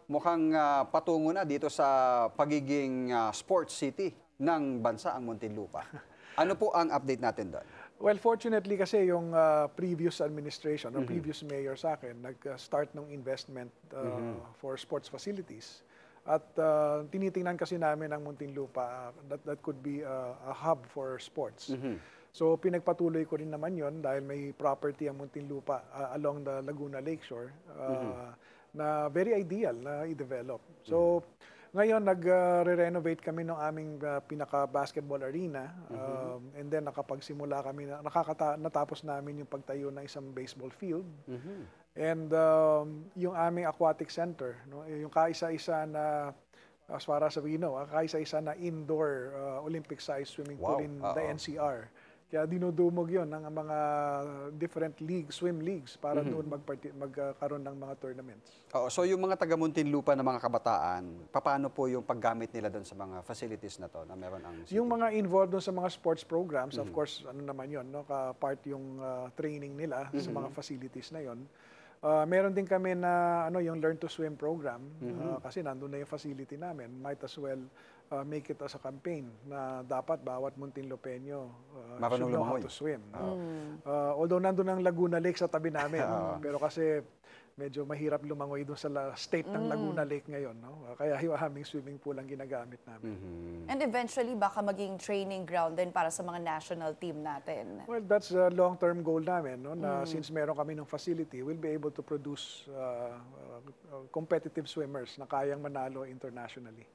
mukhang patungo na dito sa pagiging sports city ng bansa ang Muntinlupa. Ano po ang update natin doon? Well, fortunately kasi yung previous administration or previous mayor sa akin nag-start ng investment for sports facilities. At tinitingnan kasi namin ang Muntinlupa that could be a hub for sports. So pinagpatuloy ko rin naman yon dahil may property ang Muntinlupa along the Laguna Lakeshore na very ideal na i-develop. So ngayon, nag-renovate kami ng aming pinaka-basketball arena. And then, nakapagsimula kami, natapos namin yung pagtayo ng isang baseball field. And yung aming aquatic center, no, yung kaisa-isa na, as far as we know, kaisa-isa na indoor Olympic-sized swimming pool in the NCR. Kaya dinudumog yon ng mga different leagues, swim leagues, para doon magkaroon ng mga tournaments. So yung mga taga Muntinlupa na mga kabataan, paano po yung paggamit nila doon sa mga facilities na to na meron ang city? Yung mga involved doon sa mga sports programs, of course, ano naman yon, no, part yung training nila sa mga facilities na yon. Meron din kami na yung Learn to Swim program kasi nandun na yung facility namin. Might as well make it as a campaign na dapat bawat Muntinlupeño should know how to swim. Although nandun ang Laguna Lake sa tabi namin, pero kasi medyo mahirap lumangoy doon sa state ng Laguna Lake ngayon. No? Kaya yung aming swimming pool ang ginagamit namin. And eventually, baka maging training ground din para sa mga national team natin. Well, that's a long-term goal namin. No? Na since meron kami ng facility, we'll be able to produce competitive swimmers na kayang manalo internationally.